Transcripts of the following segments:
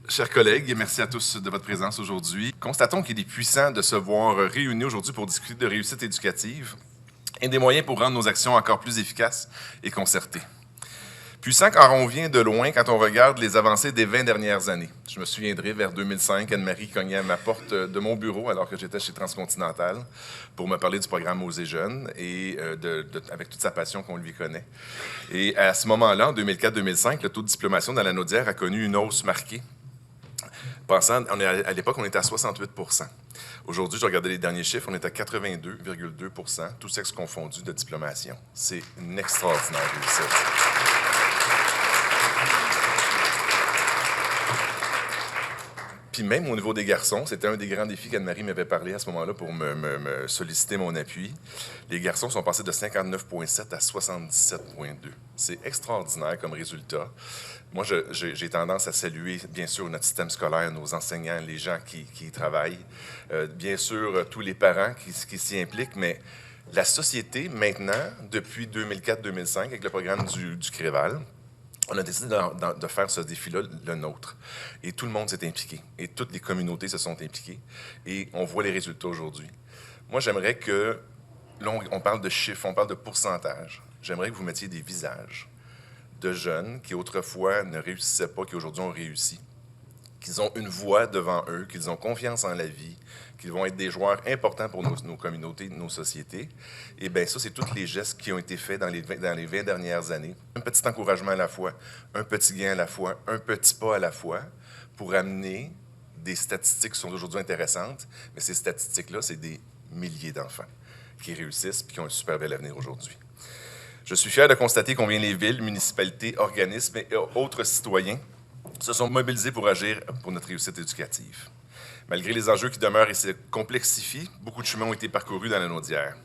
Chers collègues, et merci à tous de votre présence aujourd'hui. Constatons qu'il est puissant de se voir réunis aujourd'hui pour discuter de réussite éducative et des moyens pour rendre nos actions encore plus efficaces et concertées. Puissant car on vient de loin quand on regarde les avancées des 20 dernières années. Je me souviendrai, vers 2005, Anne-Marie cognait à ma porte de mon bureau alors que j'étais chez Transcontinental pour me parler du programme Osez Jeunes et avec toute sa passion qu'on lui connaît. Et à ce moment-là, en 2004-2005, le taux de diplomation dans la Naudière a connu une hausse marquée. À l'époque, on était à 68 %. Aujourd'hui, je regardais les derniers chiffres, on est à 82,2 %, tout sexe confondu, de diplomation. C'est une extraordinaire réussite. Puis même au niveau des garçons, c'était un des grands défis qu'Anne-Marie m'avait parlé à ce moment-là pour me solliciter mon appui. Les garçons sont passés de 59,7 à 77,2. C'est extraordinaire comme résultat. Moi, j'ai tendance à saluer, bien sûr, notre système scolaire, nos enseignants, les gens qui y travaillent, bien sûr, tous les parents qui s'y impliquent, mais la société, maintenant, depuis 2004-2005, avec le programme du Créval, on a décidé de faire ce défi-là le nôtre. Et tout le monde s'est impliqué. Et toutes les communautés se sont impliquées. Et on voit les résultats aujourd'hui. Moi, j'aimerais que... Là, on parle de chiffres, on parle de pourcentage. J'aimerais que vous mettiez des visages de jeunes qui, autrefois, ne réussissaient pas, qui, aujourd'hui, ont réussi. Qu'ils ont une voix devant eux, qu'ils ont confiance en la vie, qu'ils vont être des joueurs importants pour nos communautés, nos sociétés. Et bien, ça, c'est tous les gestes qui ont été faits dans les 20 dernières années. Un petit encouragement à la fois, un petit gain à la fois, un petit pas à la fois, pour amener des statistiques qui sont aujourd'hui intéressantes. Mais ces statistiques-là, c'est des milliers d'enfants qui réussissent et qui ont un super bel avenir aujourd'hui. Je suis fier de constater combien les villes, municipalités, organismes et autres citoyens se sont mobilisés pour agir pour notre réussite éducative. Malgré les enjeux qui demeurent et se complexifient, beaucoup de chemins ont été parcourus dans la Naudière.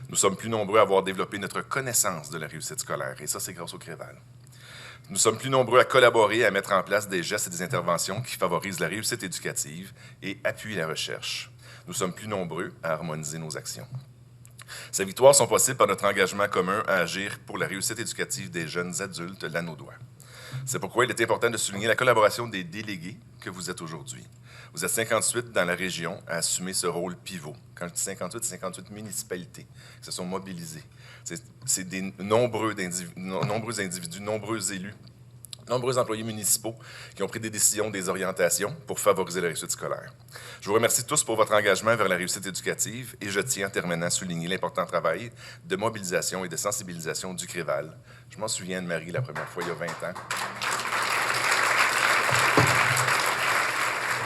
Nous sommes plus nombreux à avoir développé notre connaissance de la réussite scolaire, et ça, c'est grâce au Créval. Nous sommes plus nombreux à collaborer et à mettre en place des gestes et des interventions qui favorisent la réussite éducative et appuient la recherche. Nous sommes plus nombreux à harmoniser nos actions. Ces victoires sont possibles par notre engagement commun à agir pour la réussite éducative des jeunes adultes lanaudois. C'est pourquoi il est important de souligner la collaboration des délégués que vous êtes aujourd'hui. Vous êtes 58 dans la région à assumer ce rôle pivot. Quand je dis 58, c'est 58 municipalités qui se sont mobilisées. C'est des nombreux individus, nombreux élus, nombreux employés municipaux qui ont pris des décisions, des orientations pour favoriser la réussite scolaire. Je vous remercie tous pour votre engagement vers la réussite éducative et je tiens en terminant à souligner l'important travail de mobilisation et de sensibilisation du Créval. Je m'en souviens de Marie la première fois, il y a 20 ans.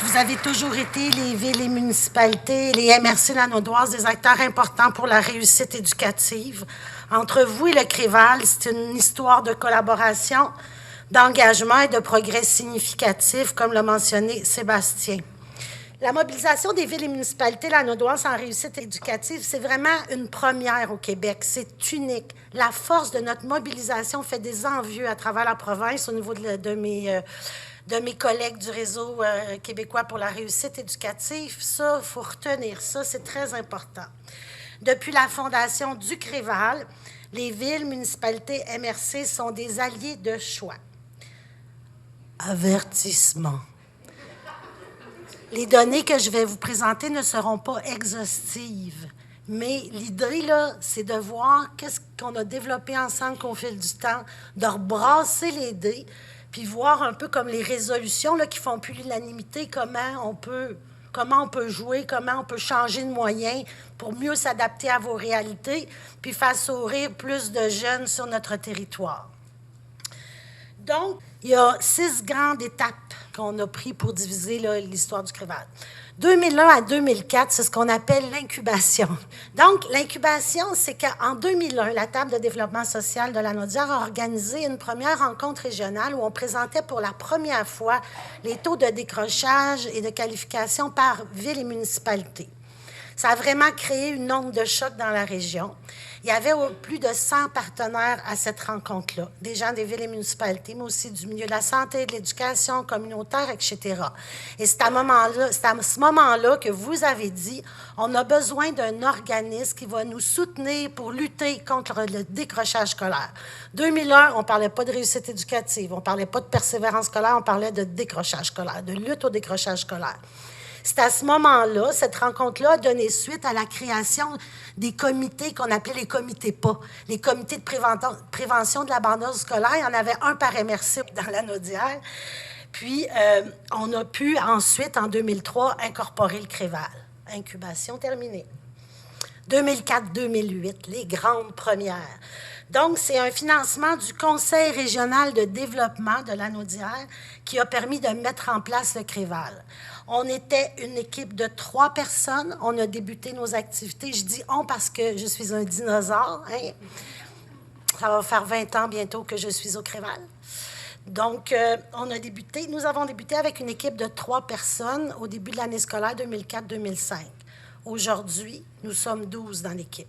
Vous avez toujours été, les villes et municipalités, les MRC lanaudoises, des acteurs importants pour la réussite éducative. Entre vous et le Créval, c'est une histoire de collaboration, d'engagement et de progrès significatifs, comme l'a mentionné Sébastien. La mobilisation des villes et municipalités lanaudoises en réussite éducative, c'est vraiment une première au Québec. C'est unique. La force de notre mobilisation fait des envieux à travers la province au niveau de mes collègues du réseau québécois pour la réussite éducative. Ça, il faut retenir ça, c'est très important. Depuis la fondation du Créval, les villes, municipalités, MRC sont des alliés de choix. Avertissement. Les données que je vais vous présenter ne seront pas exhaustives, mais l'idée, là, c'est de voir qu'est-ce qu'on a développé ensemble au fil du temps, de rebrasser les dés, puis voir un peu comme les résolutions là, qui font plus l'unanimité, comment on peut jouer, comment on peut changer de moyens pour mieux s'adapter à vos réalités, puis faire sourire plus de jeunes sur notre territoire. Donc, il y a 6 grandes étapes qu'on a prises pour diviser l'histoire du Créval. 2001 à 2004, c'est ce qu'on appelle l'incubation. Donc, l'incubation, c'est qu'en 2001, la Table de développement social de la Naudière a organisé une première rencontre régionale où on présentait pour la première fois les taux de décrochage et de qualification par ville et municipalité. Ça a vraiment créé une onde de choc dans la région. Il y avait plus de 100 partenaires à cette rencontre-là, des gens des villes et municipalités, mais aussi du milieu de la santé, de l'éducation communautaire, etc. Et c'est à ce moment-là que vous avez dit, on a besoin d'un organisme qui va nous soutenir pour lutter contre le décrochage scolaire. 2001, on ne parlait pas de réussite éducative, on ne parlait pas de persévérance scolaire, on parlait de décrochage scolaire, de lutte au décrochage scolaire. C'est à ce moment-là, cette rencontre-là a donné suite à la création des comités qu'on appelait les comités PAS, les comités de prévention de l'abandon scolaire. Il y en avait un par MRC dans la Naudière. Puis, on a pu ensuite, en 2003, incorporer le CREVAL. Incubation terminée. 2004-2008, les grandes premières. Donc, c'est un financement du Conseil régional de développement de la Naudière qui a permis de mettre en place le CREVAL. On était une équipe de 3 personnes. On a débuté nos activités. Je dis « on » parce que je suis un dinosaure. Hein? Ça va faire 20 ans bientôt que je suis au CREVAL. Donc, nous avons débuté avec une équipe de 3 personnes au début de l'année scolaire 2004-2005. Aujourd'hui, nous sommes 12 dans l'équipe.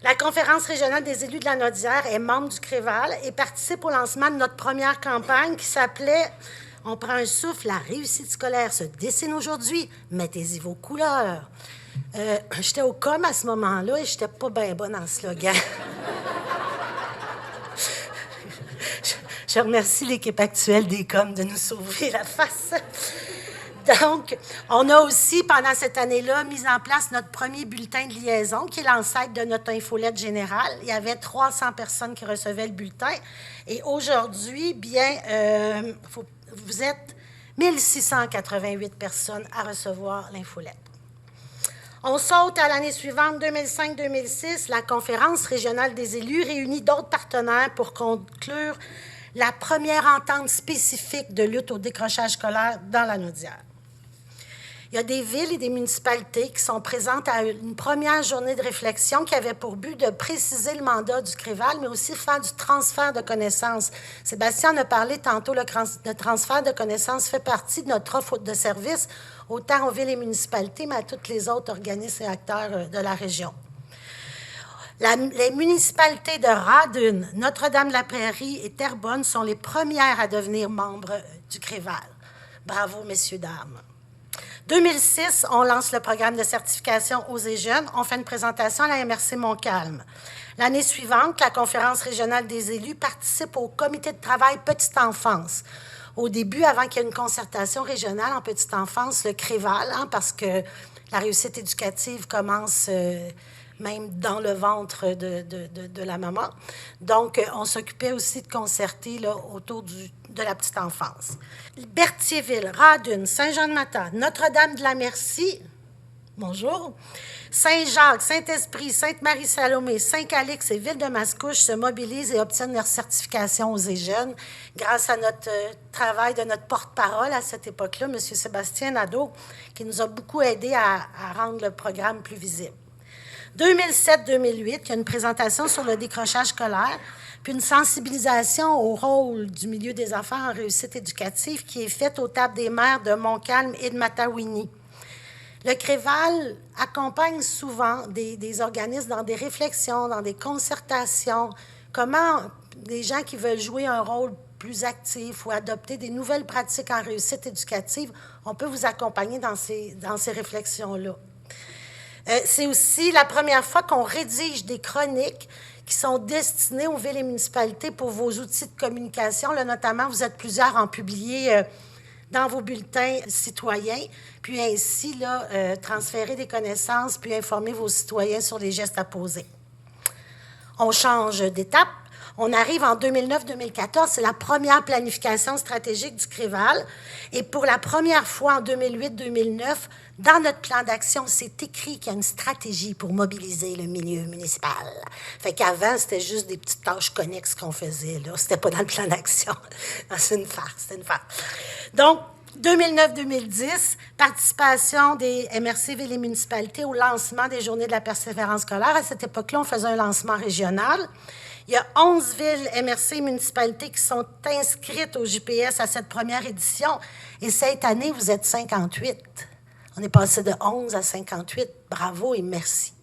La Conférence régionale des élus de la Naudière est membre du CREVAL et participe au lancement de notre première campagne qui s'appelait « On prend un souffle, la réussite scolaire se dessine aujourd'hui, mettez-y vos couleurs ». J'étais au com à ce moment-là et je n'étais pas bien bonne en slogan. Je remercie l'équipe actuelle des coms de nous sauver la face. Donc, on a aussi, pendant cette année-là, mis en place notre premier bulletin de liaison, qui est l'ancêtre de notre infolette générale. Il y avait 300 personnes qui recevaient le bulletin. Et aujourd'hui, vous êtes 1688 personnes à recevoir l'infolette. On saute à l'année suivante, 2005-2006, la Conférence régionale des élus réunit d'autres partenaires pour conclure la première entente spécifique de lutte au décrochage scolaire dans la Naudière. Il y a des villes et des municipalités qui sont présentes à une première journée de réflexion qui avait pour but de préciser le mandat du CREVAL, mais aussi faire du transfert de connaissances. Sébastien en a parlé tantôt, le transfert de connaissances fait partie de notre offre de services, autant aux villes et municipalités, mais à tous les autres organismes et acteurs de la région. Les municipalités de Radun, Notre-Dame-de-la-Prairie et Terrebonne sont les premières à devenir membres du CREVAL. Bravo, messieurs, dames. 2006, on lance le programme de certification aux et jeunes. On fait une présentation à la MRC Montcalm. L'année suivante, la Conférence régionale des élus participe au comité de travail petite enfance. Au début, avant qu'il y ait une concertation régionale en petite enfance, le CREVAL, parce que la réussite éducative commence même dans le ventre de la maman. Donc, on s'occupait aussi de concerter là, autour de la petite enfance. Berthierville, Radun, Saint-Jean-de-Mata, Notre-Dame-de-la-Merci, bonjour, Saint-Jacques, Saint-Esprit, Sainte-Marie-Salomé, Saint-Calix et Ville de Mascouche se mobilisent et obtiennent leur certification aux et jeunes grâce à notre travail de notre porte-parole à cette époque-là, M. Sébastien Nadeau, qui nous a beaucoup aidé à rendre le programme plus visible. 2007-2008, il y a une présentation sur le décrochage scolaire, puis une sensibilisation au rôle du milieu des enfants en réussite éducative qui est faite aux tables des maires de Montcalm et de Matawini. Le CREVAL accompagne souvent des organismes dans des réflexions, dans des concertations, comment des gens qui veulent jouer un rôle plus actif ou adopter des nouvelles pratiques en réussite éducative, on peut vous accompagner dans ces réflexions-là. C'est aussi la première fois qu'on rédige des chroniques qui sont destinées aux villes et municipalités pour vos outils de communication. Là, notamment, vous êtes plusieurs à en publier dans vos bulletins citoyens, puis ainsi là, transférer des connaissances, puis informer vos citoyens sur les gestes à poser. On change d'étape. On arrive en 2009-2014, c'est la première planification stratégique du CREVAL. Et pour la première fois en 2008-2009, dans notre plan d'action, c'est écrit qu'il y a une stratégie pour mobiliser le milieu municipal. Fait qu'avant, c'était juste des petites tâches connexes qu'on faisait, là. C'était pas dans le plan d'action. C'est une farce, c'est une farce. Donc, 2009-2010, participation des MRC Villes et municipalités au lancement des Journées de la persévérance scolaire. À cette époque-là, on faisait un lancement régional. Il y a 11 villes, MRC et municipalités qui sont inscrites au JPS à cette première édition. Et cette année, vous êtes 58. On est passé de 11 à 58. Bravo et merci.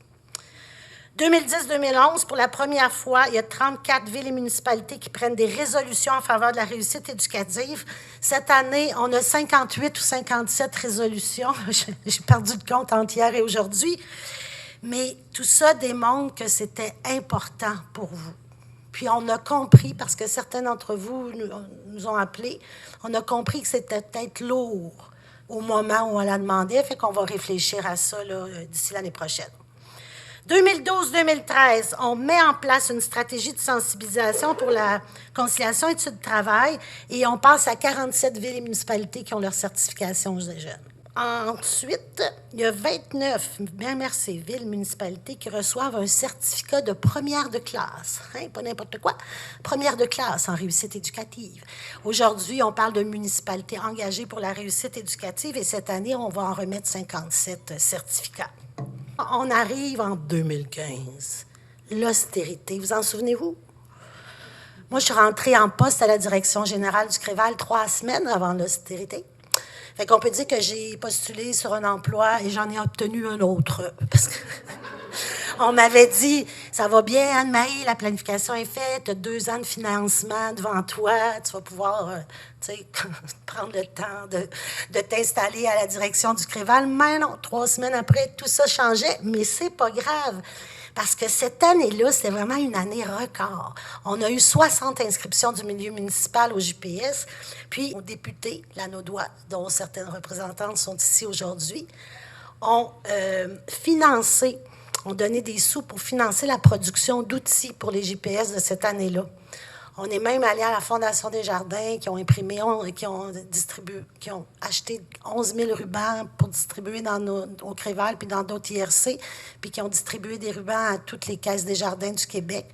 2010-2011, pour la première fois, il y a 34 villes et municipalités qui prennent des résolutions en faveur de la réussite éducative. Cette année, on a 58 ou 57 résolutions. J'ai perdu le compte entre hier et aujourd'hui. Mais tout ça démontre que c'était important pour vous. Puis on a compris, parce que certains d'entre vous nous ont appelés, on a compris que c'était peut-être lourd au moment où on l'a demandé, fait qu'on va réfléchir à ça d'ici l'année prochaine. 2012-2013, on met en place une stratégie de sensibilisation pour la conciliation études-travail et on passe à 47 villes et municipalités qui ont leur certification des jeunes. Ensuite, il y a 29, bien merci, villes, municipalités qui reçoivent un certificat de première de classe. Hein, pas n'importe quoi. Première de classe en réussite éducative. Aujourd'hui, on parle de municipalités engagées pour la réussite éducative et cette année, on va en remettre 57 certificats. On arrive en 2015. L'austérité, vous en souvenez-vous? Moi, je suis rentrée en poste à la direction générale du Créval 3 semaines avant l'austérité. Fait qu'on peut dire que j'ai postulé sur un emploi et j'en ai obtenu un autre. Parce que on m'avait dit, ça va bien, Anne-Marie, la planification est faite, tu as 2 ans de financement devant toi, tu vas pouvoir prendre le temps de t'installer à la direction du Créval. Mais non, 3 semaines après, tout ça changeait, mais c'est pas grave. Parce que cette année-là, c'était vraiment une année record. On a eu 60 inscriptions du milieu municipal au JPS, puis aux députés, la Naudois, dont certaines représentantes sont ici aujourd'hui, ont financé, ont donné des sous pour financer la production d'outils pour les JPS de cette année-là. On est même allé à la Fondation des Jardins qui ont imprimé, qui ont acheté 11 000 rubans pour distribuer au Créval puis dans d'autres IRC, puis qui ont distribué des rubans à toutes les caisses des jardins du Québec.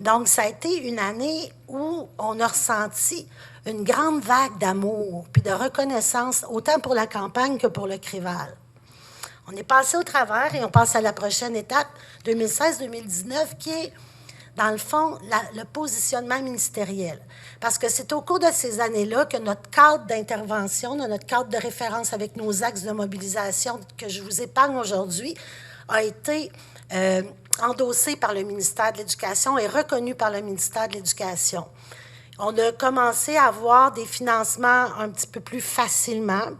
Donc, ça a été une année où on a ressenti une grande vague d'amour puis de reconnaissance, autant pour la campagne que pour le Créval. On est passé au travers et on passe à la prochaine étape, 2016-2019, qui est dans le fond, le positionnement ministériel. Parce que c'est au cours de ces années-là que notre cadre d'intervention, notre cadre de référence avec nos axes de mobilisation que je vous épargne aujourd'hui, a été endossé par le ministère de l'Éducation et reconnu par le ministère de l'Éducation. On a commencé à avoir des financements un petit peu plus facilement.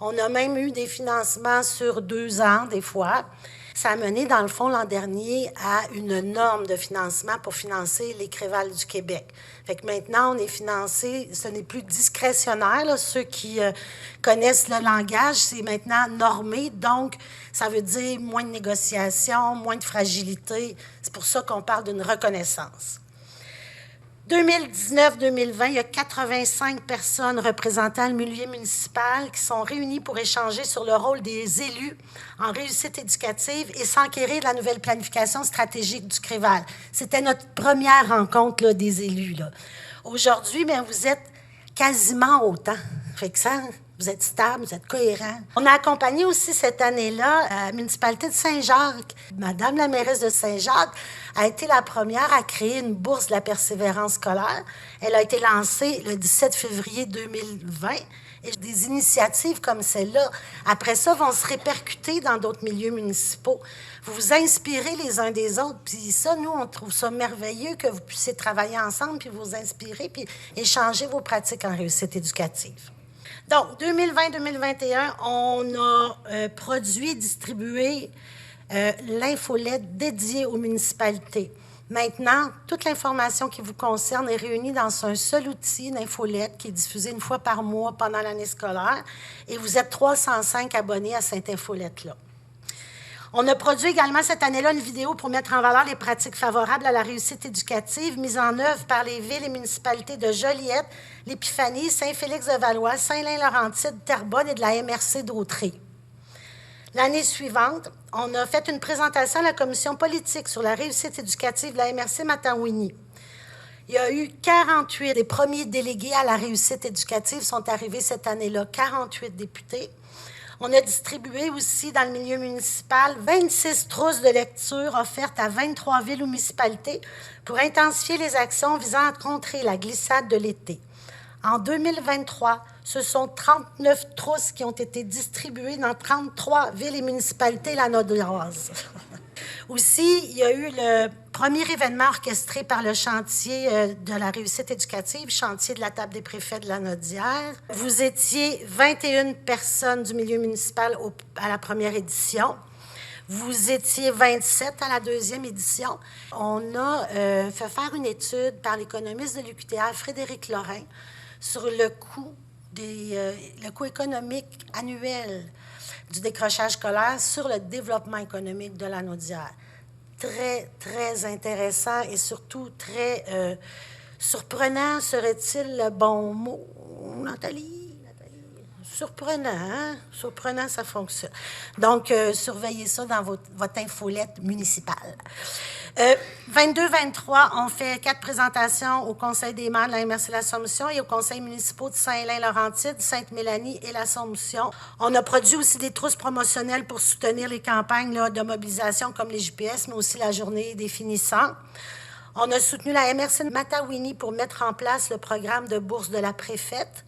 On a même eu des financements sur 2 ans, des fois. Ça a mené, dans le fond, l'an dernier, à une norme de financement pour financer les Crévals du Québec. Fait que maintenant, on est financé, ce n'est plus discrétionnaire, là. Ceux qui connaissent le langage, c'est maintenant normé. Donc, ça veut dire moins de négociations, moins de fragilité. C'est pour ça qu'on parle d'une reconnaissance. 2019-2020, il y a 85 personnes représentant le milieu municipal qui sont réunies pour échanger sur le rôle des élus en réussite éducative et s'enquérir de la nouvelle planification stratégique du Créval. C'était notre première rencontre là, des élus. Là. Aujourd'hui, bien, vous êtes quasiment autant. Fait que ça, vous êtes stable, vous êtes cohérent. On a accompagné aussi cette année-là la municipalité de Saint-Jacques. Madame la mairesse de Saint-Jacques a été la première à créer une bourse de la persévérance scolaire. Elle a été lancée le 17 février 2020. Et des initiatives comme celle-là, après ça, vont se répercuter dans d'autres milieux municipaux. Vous vous inspirez les uns des autres. Puis ça, nous, on trouve ça merveilleux que vous puissiez travailler ensemble, puis vous inspirer, puis échanger vos pratiques en réussite éducative. Donc, 2020-2021, on a produit et distribué l'infolette dédiée aux municipalités. Maintenant, toute l'information qui vous concerne est réunie dans un seul outil, une infolette, qui est diffusée une fois par mois pendant l'année scolaire. Et vous êtes 305 abonnés à cette infolette-là. On a produit également cette année-là une vidéo pour mettre en valeur les pratiques favorables à la réussite éducative mises en œuvre par les villes et municipalités de Joliette, l'Épiphanie, Saint-Félix-de-Valois, Saint-Lin-Laurentide, Terrebonne et de la MRC d'Autrey. L'année suivante, on a fait une présentation à la commission politique sur la réussite éducative de la MRC Matawini. Il y a eu 48 des premiers délégués à la réussite éducative sont arrivés cette année-là, 48 députés. On a distribué aussi dans le milieu municipal 26 trousses de lecture offertes à 23 villes ou municipalités pour intensifier les actions visant à contrer la glissade de l'été. En 2023, Ce sont 39 trousses qui ont été distribuées dans 33 villes et municipalités lanaudoises. Aussi, il y a eu le premier événement orchestré par le chantier de la réussite éducative, chantier de la table des préfets de Lanaudière. Vous étiez 21 personnes du milieu municipal à la première édition. Vous étiez 27 à la deuxième édition. On a fait faire une étude par l'économiste de l'UQTR, Frédéric Lorrain, sur le coût économique annuel du décrochage scolaire sur le développement économique de Lanaudière. Très, très intéressant et surtout très surprenant, serait-il le bon mot, Nathalie? Surprenant, hein? Surprenant, ça fonctionne. Donc, surveillez ça dans votre infolette municipale. 22-23, on fait 4 présentations au Conseil des maires de la MRC l'Assomption et au Conseil municipal de Saint-Hélène-Laurentide, Sainte-Mélanie et l'Assomption. On a produit aussi des trousses promotionnelles pour soutenir les campagnes là, de mobilisation comme les JPS, mais aussi la journée des finissants. On a soutenu la MRC de Matawini pour mettre en place le programme de bourse de la préfète.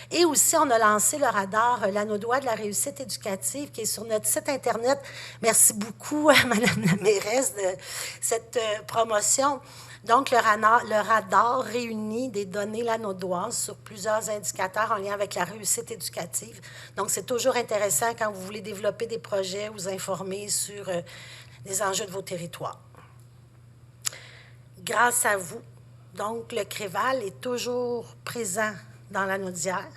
Et aussi, on a lancé le radar Lanaudois de la réussite éducative qui est sur notre site Internet. Merci beaucoup à Mme la mairesse de cette promotion. Donc, le radar réunit des données lanaudoises sur plusieurs indicateurs en lien avec la réussite éducative. Donc, c'est toujours intéressant quand vous voulez développer des projets, vous informer sur les enjeux de vos territoires. Grâce à vous, donc, le CREVAL est toujours présent dans Lanaudière.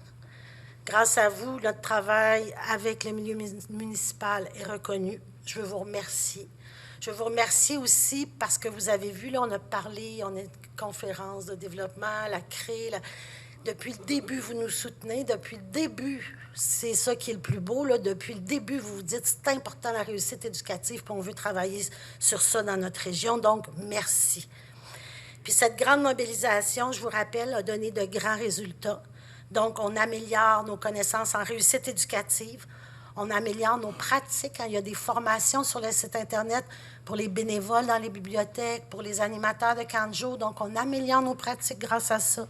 Grâce à vous, notre travail avec le milieu municipal est reconnu. Je veux vous remercier. Je veux vous remercier aussi parce que vous avez vu, là, on a parlé, on a une conférence de développement, la CRE. Depuis le début, vous nous soutenez. Depuis le début, c'est ça qui est le plus beau. Là. Depuis le début, vous vous dites c'est important la réussite éducative, puis on veut travailler sur ça dans notre région. Donc, merci. Puis cette grande mobilisation, je vous rappelle, a donné de grands résultats. Donc, on améliore nos connaissances en réussite éducative. On améliore nos pratiques. Quand il y a des formations sur le site Internet pour les bénévoles dans les bibliothèques, pour les animateurs de camp de jour. Donc, on améliore nos pratiques grâce à ça.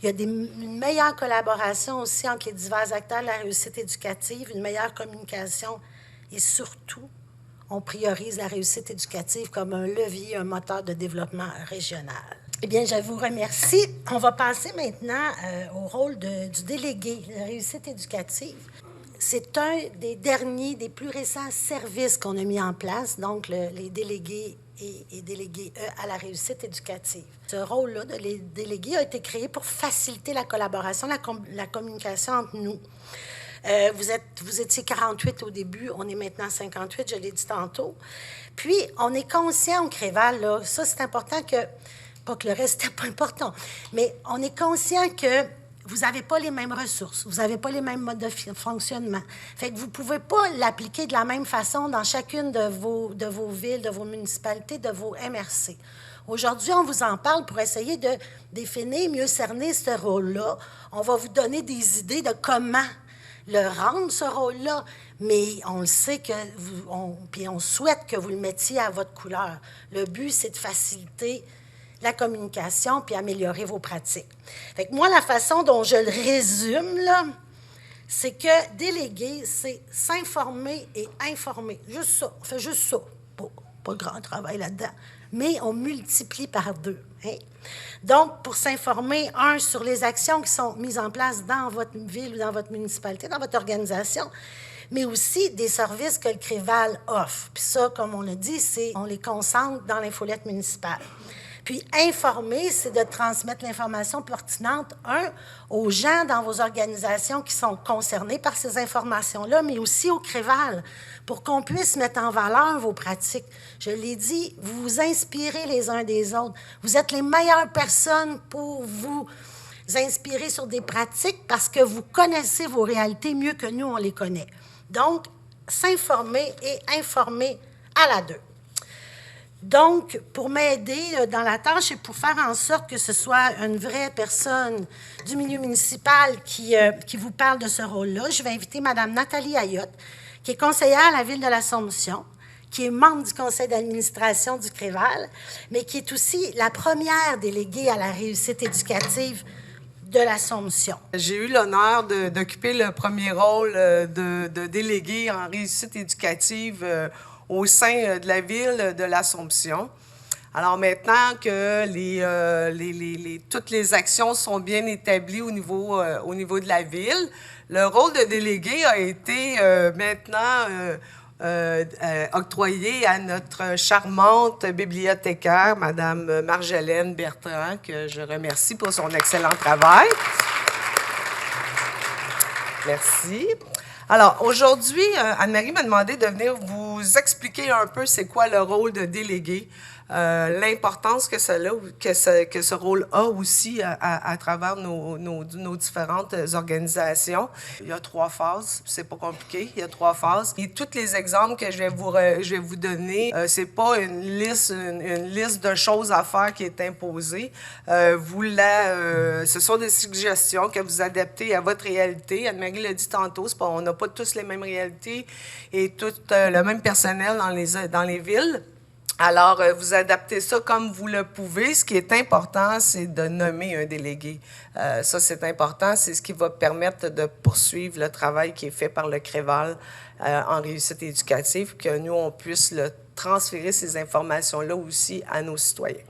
Il y a une meilleure collaboration aussi entre les divers acteurs de la réussite éducative, une meilleure communication et surtout, on priorise la réussite éducative comme un levier, un moteur de développement régional. Eh bien, je vous remercie. On va passer maintenant au rôle du délégué de la réussite éducative. C'est un des derniers, des plus récents services qu'on a mis en place, donc les délégués et délégués à la réussite éducative. Ce rôle-là de les délégués a été créé pour faciliter la collaboration, la communication entre nous. Vous étiez 48 au début, on est maintenant 58, je l'ai dit tantôt. Puis, on est conscient au CREVAL, là, ça c'est important pas que le reste n'est pas important, mais on est conscient que vous n'avez pas les mêmes ressources, vous n'avez pas les mêmes modes de fonctionnement. Fait que vous ne pouvez pas l'appliquer de la même façon dans chacune de vos villes, de vos municipalités, de vos MRC. Aujourd'hui, on vous en parle pour essayer de définir, mieux cerner ce rôle-là. On va vous donner des idées de comment le rendre, ce rôle-là, mais on le sait puis on souhaite que vous le mettiez à votre couleur. Le but, c'est de faciliter la communication puis améliorer vos pratiques. Fait que moi, la façon dont je le résume, là, c'est que déléguer, c'est s'informer et informer. Juste ça. On fait juste ça. Pas grand travail là-dedans. Mais on multiplie par 2. Hein? Donc, pour s'informer, sur les actions qui sont mises en place dans votre ville ou dans votre municipalité, dans votre organisation, mais aussi des services que le CREVAL offre. Puis ça, comme on l'a dit, on les concentre dans l'infolette municipale. Puis informer, c'est de transmettre l'information pertinente, aux gens dans vos organisations qui sont concernés par ces informations-là, mais aussi au CREVAL, pour qu'on puisse mettre en valeur vos pratiques. Je l'ai dit, vous vous inspirez les uns des autres. Vous êtes les meilleures personnes pour vous inspirer sur des pratiques parce que vous connaissez vos réalités mieux que nous, on les connaît. Donc, s'informer et informer à la 2. Donc, pour m'aider dans la tâche et pour faire en sorte que ce soit une vraie personne du milieu municipal qui vous parle de ce rôle-là, je vais inviter Mme Nathalie Ayotte, qui est conseillère à la Ville de l'Assomption, qui est membre du conseil d'administration du CREVAL, mais qui est aussi la première déléguée à la réussite éducative de l'Assomption. J'ai eu l'honneur d'occuper le premier rôle de délégué en réussite éducative au sein de la ville de l'Assomption. Alors maintenant que toutes les actions sont bien établies au niveau de la ville, le rôle de délégué a été maintenant octroyé à notre charmante bibliothécaire, Mme Marjolaine Bertrand, que je remercie pour son excellent travail. Merci. Alors, aujourd'hui, Anne-Marie m'a demandé de venir vous expliquer un peu c'est quoi le rôle de délégué, l'importance que ce rôle a aussi à travers nos différentes organisations. Il y a 3 phases, c'est pas compliqué, il y a 3 phases. Et tous les exemples que je vais vous donner, c'est pas une liste de choses à faire qui est imposée. Ce sont des suggestions que vous adaptez à votre réalité. Anne-Marie l'a dit tantôt, on n'a pas tous les mêmes réalités et tout le même personnel dans les villes. Alors, vous adaptez ça comme vous le pouvez. Ce qui est important, c'est de nommer un délégué. Ça, c'est important. C'est ce qui va permettre de poursuivre le travail qui est fait par le CREVAL en réussite éducative, que nous, on puisse transférer ces informations-là aussi à nos citoyens.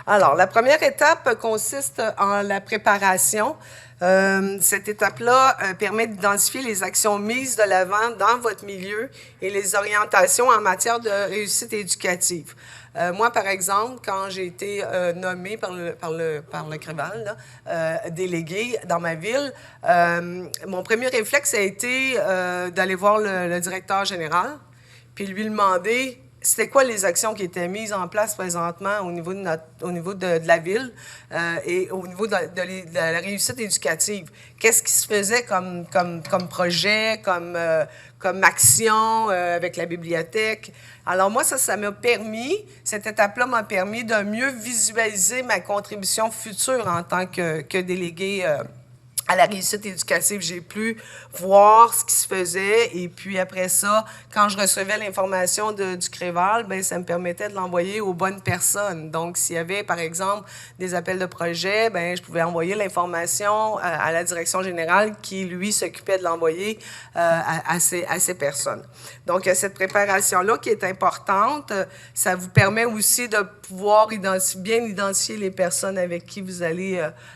Alors, la première étape consiste en la préparation. Cette étape-là permet d'identifier les actions mises de l'avant dans votre milieu et les orientations en matière de réussite éducative. Moi, par exemple, quand j'ai été nommée par le CREVAL, déléguée dans ma ville, mon premier réflexe a été d'aller voir le directeur général, puis lui demander c'était quoi les actions qui étaient mises en place présentement au niveau de la ville et au niveau de la réussite éducative. Qu'est-ce qui se faisait comme projet, comme action avec la bibliothèque? Alors moi, ça m'a permis, cette étape-là m'a permis de mieux visualiser ma contribution future en tant que déléguée à la réussite éducative. J'ai pu voir ce qui se faisait et puis après ça, quand je recevais l'information du CREVAL, bien, ça me permettait de l'envoyer aux bonnes personnes. Donc, s'il y avait, par exemple, des appels de projet, bien, je pouvais envoyer l'information à la direction générale qui, lui, s'occupait de l'envoyer à ces personnes. Donc, cette préparation-là qui est importante, ça vous permet aussi de pouvoir bien identifier les personnes avec qui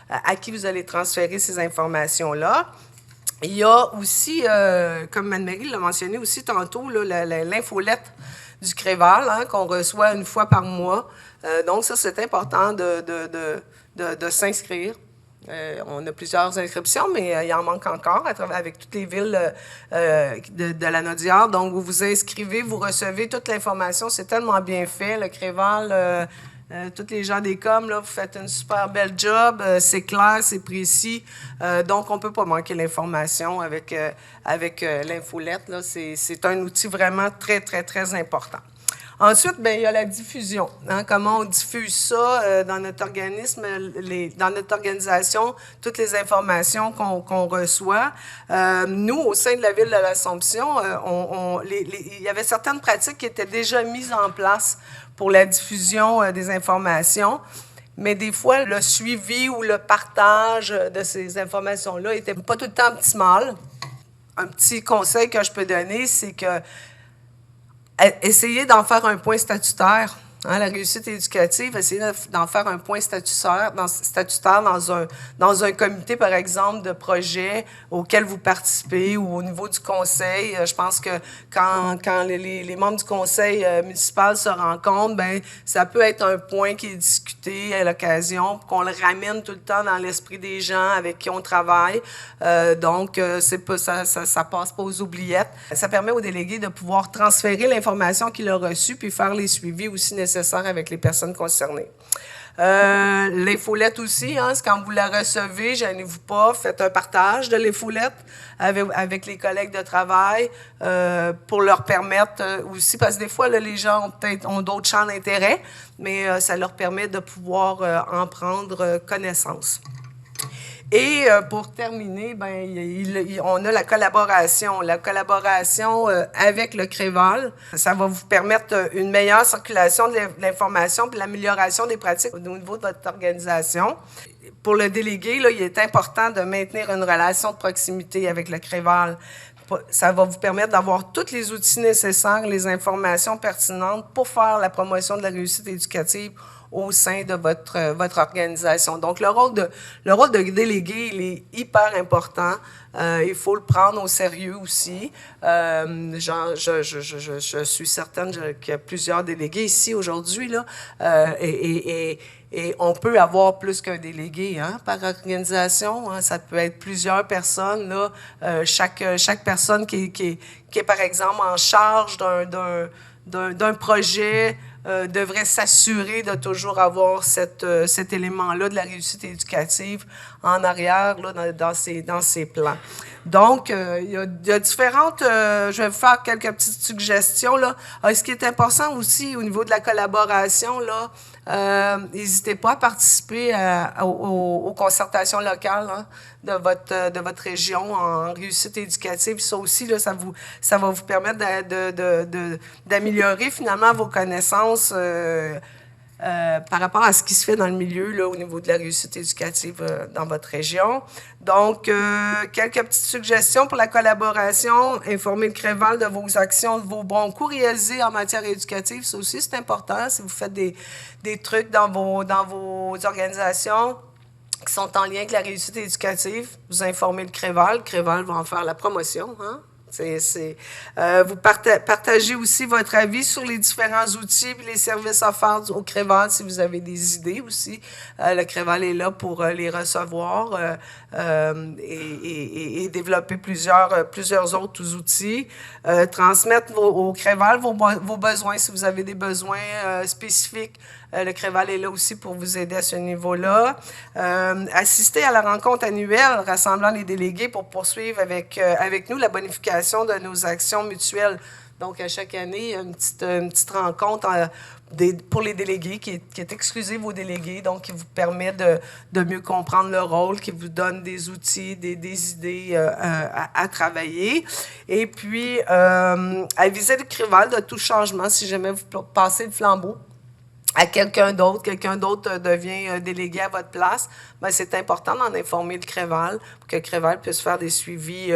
à qui vous allez transférer ces informations-là. Il y a aussi, comme Anne-Marie l'a mentionné aussi tantôt, l'infolette du CREVAL qu'on reçoit une fois par mois. Donc, ça, c'est important de s'inscrire. On a plusieurs inscriptions, mais il en manque encore avec toutes les villes de la Naudière. Donc, vous vous inscrivez, vous recevez toute l'information. C'est tellement bien fait, le CREVAL. Tous les gens des coms, là, vous faites une super belle job. C'est clair, c'est précis. Donc, on ne peut pas manquer l'information avec l'infolette. Là. C'est un outil vraiment très, très, très important. Ensuite, bien, il y a la diffusion. Comment on diffuse ça dans notre organisme, dans notre organisation, toutes les informations qu'on reçoit. Nous, au sein de la ville de l'Assomption, il y avait certaines pratiques qui étaient déjà mises en place pour la diffusion des informations. Mais des fois, le suivi ou le partage de ces informations-là n'était pas tout le temps optimal. Un petit conseil que je peux donner, c'est que essayez d'en faire un point statutaire. La réussite éducative, essayez d'en faire un point statutaire dans un comité, par exemple, de projet auquel vous participez ou au niveau du conseil. Je pense que quand les membres du conseil municipal se rencontrent, bien, ça peut être un point qui est discuté à l'occasion pour qu'on le ramène tout le temps dans l'esprit des gens avec qui on travaille. Donc, ça passe pas aux oubliettes. Ça permet aux délégués de pouvoir transférer l'information qu'il a reçue puis faire les suivis aussi nécessaires avec les personnes concernées. L'infolette aussi, c'est quand vous la recevez, gênez-vous pas, faites un partage de l'infolette avec les collègues de travail pour leur permettre aussi, parce que des fois, là, les gens ont d'autres champs d'intérêt, mais ça leur permet de pouvoir en prendre connaissance. Et pour terminer, on a la collaboration. La collaboration avec le CREVAL, ça va vous permettre une meilleure circulation de l'information et l'amélioration des pratiques au niveau de votre organisation. pour le délégué, là, il est important de maintenir une relation de proximité avec le CREVAL. Ça va vous permettre d'avoir tous les outils nécessaires, les informations pertinentes pour faire la promotion de la réussite éducative au sein de votre organisation. Donc, le rôle de délégué, il est hyper important. Il faut le prendre au sérieux aussi. Je suis certaine qu'il y a plusieurs délégués ici aujourd'hui, là, et on peut avoir plus qu'un délégué par organisation. Ça peut être plusieurs personnes. Là. Chaque personne qui est, par exemple, en charge d'un projet devrait s'assurer de toujours avoir cet élément-là de la réussite éducative en arrière là, dans ses plans. Donc, il y a différentes... je vais vous faire quelques petites suggestions. Là. Ce qui est important aussi au niveau de la collaboration, là, n'hésitez pas à participer aux concertations locales de votre région en réussite éducative. Ça aussi, là, ça va vous permettre d'améliorer finalement vos connaissances par rapport à ce qui se fait dans le milieu là, au niveau de la réussite éducative dans votre région. Donc, quelques petites suggestions pour la collaboration. Informer le CREVAL de vos actions, de vos bons coups réalisés en matière éducative. Ça aussi, c'est important. Si vous faites des trucs dans vos organisations qui sont en lien avec la réussite éducative, vous informez le CREVAL. Le CREVAL va en faire la promotion, vous partagez aussi votre avis sur les différents outils et les services offerts au CREVAL si vous avez des idées aussi. Le CREVAL est là pour les recevoir et développer plusieurs autres outils. Transmettre au CREVAL vos besoins si vous avez des besoins spécifiques. Le CREVAL est là aussi pour vous aider à ce niveau-là. Assister à la rencontre annuelle rassemblant les délégués pour poursuivre avec nous la bonification de nos actions mutuelles. Donc, à chaque année, il y a une petite rencontre pour les délégués qui est exclusive aux délégués, donc qui vous permet de mieux comprendre le rôle, qui vous donne des outils, des idées à travailler. Et puis, aviser le CREVAL de tout changement si jamais vous passez le flambeau à quelqu'un d'autre devient délégué à votre place, bien, c'est important d'en informer le CREVAL pour que le CREVAL puisse faire des suivis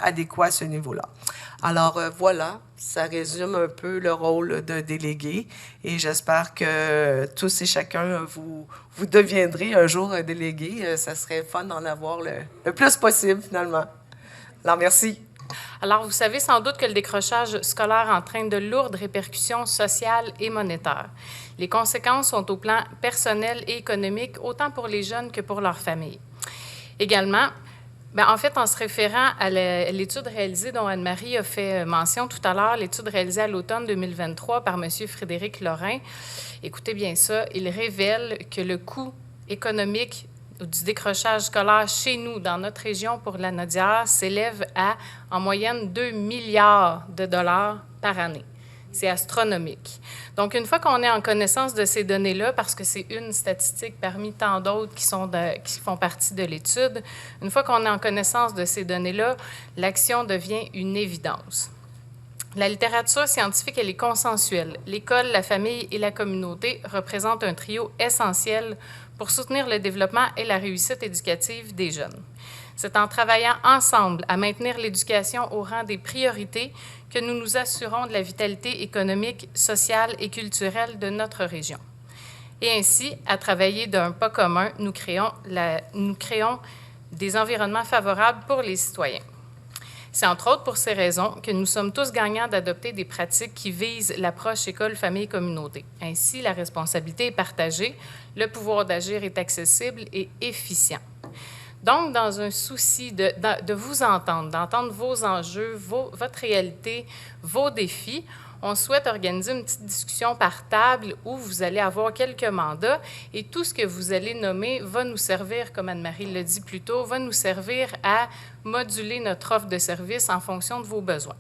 adéquats à ce niveau-là. Alors, voilà, ça résume un peu le rôle de délégué et j'espère que tous et chacun, vous deviendrez un jour un délégué. Ça serait fun d'en avoir le plus possible, finalement. Alors, merci. Alors, vous savez sans doute que le décrochage scolaire entraîne de lourdes répercussions sociales et monétaires. Les conséquences sont au plan personnel et économique, autant pour les jeunes que pour leurs familles. Également, en fait, en se référant à l'étude réalisée dont Anne-Marie a fait mention tout à l'heure, l'étude réalisée à l'automne 2023 par M. Frédéric Lorrain, écoutez bien ça, il révèle que le coût économique du décrochage scolaire chez nous, dans notre région pour la Nodière, s'élève à, en moyenne, 2 milliards de dollars par année. C'est astronomique. Donc, une fois qu'on est en connaissance de ces données-là, parce que c'est une statistique parmi tant d'autres qui font partie de l'étude, une fois qu'on est en connaissance de ces données-là, l'action devient une évidence. La littérature scientifique, elle est consensuelle. L'école, la famille et la communauté représentent un trio essentiel pour soutenir le développement et la réussite éducative des jeunes. C'est en travaillant ensemble à maintenir l'éducation au rang des priorités que nous nous assurons de la vitalité économique, sociale et culturelle de notre région. Et ainsi, à travailler d'un pas commun, nous créons des environnements favorables pour les citoyens. C'est entre autres pour ces raisons que nous sommes tous gagnants d'adopter des pratiques qui visent l'approche école, famille, communauté. Ainsi, la responsabilité est partagée, le pouvoir d'agir est accessible et efficient. Donc, dans un souci de vous entendre, d'entendre vos enjeux, votre réalité, vos défis, on souhaite organiser une petite discussion par table où vous allez avoir quelques mandats et tout ce que vous allez nommer va nous servir, comme Anne-Marie l'a dit plus tôt, va nous servir à moduler notre offre de service en fonction de vos besoins.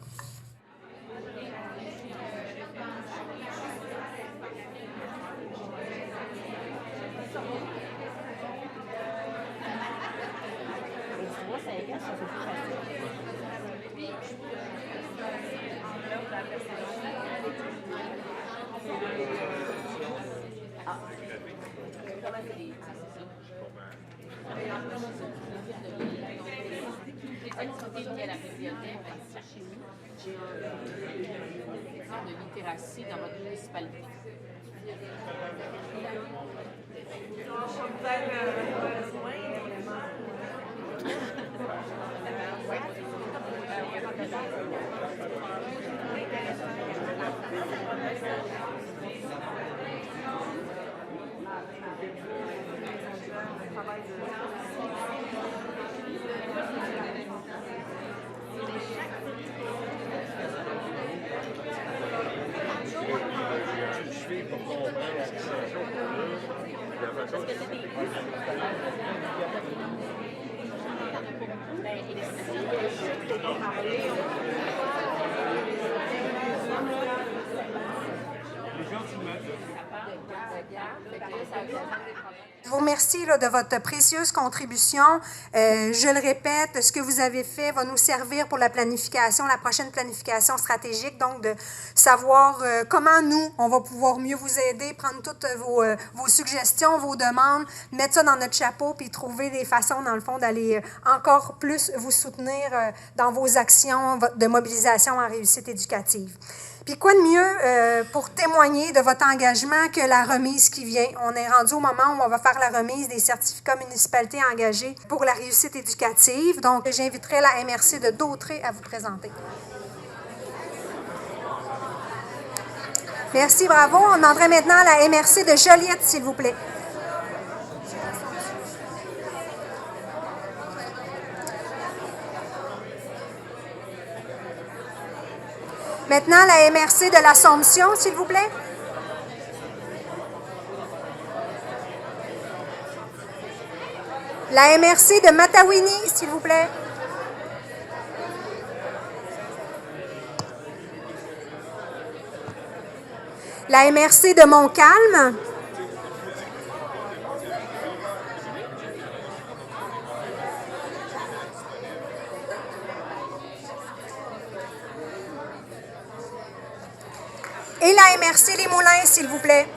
activités liées à la bibliothèque, j'ai un de littératie dans votre municipalité. Je vous remercie là, de votre précieuse contribution. Je le répète, ce que vous avez fait va nous servir pour la planification, la prochaine planification stratégique, donc de savoir comment nous, on va pouvoir mieux vous aider, prendre toutes vos suggestions, vos demandes, mettre ça dans notre chapeau, puis trouver des façons, dans le fond, d'aller encore plus vous soutenir dans vos actions de mobilisation en réussite éducative. Puis quoi de mieux pour témoigner de votre engagement que la remise qui vient. On est rendu au moment où on va faire la remise des certificats municipalités engagés pour la réussite éducative. Donc, j'inviterai la MRC de Dautré à vous présenter. Merci, bravo. On demanderait maintenant la MRC de Joliette, s'il vous plaît. Maintenant, la MRC de l'Assomption, s'il vous plaît. La MRC de Matawini, s'il vous plaît. La MRC de Montcalm. Et la MRC Les Moulins, s'il vous plaît.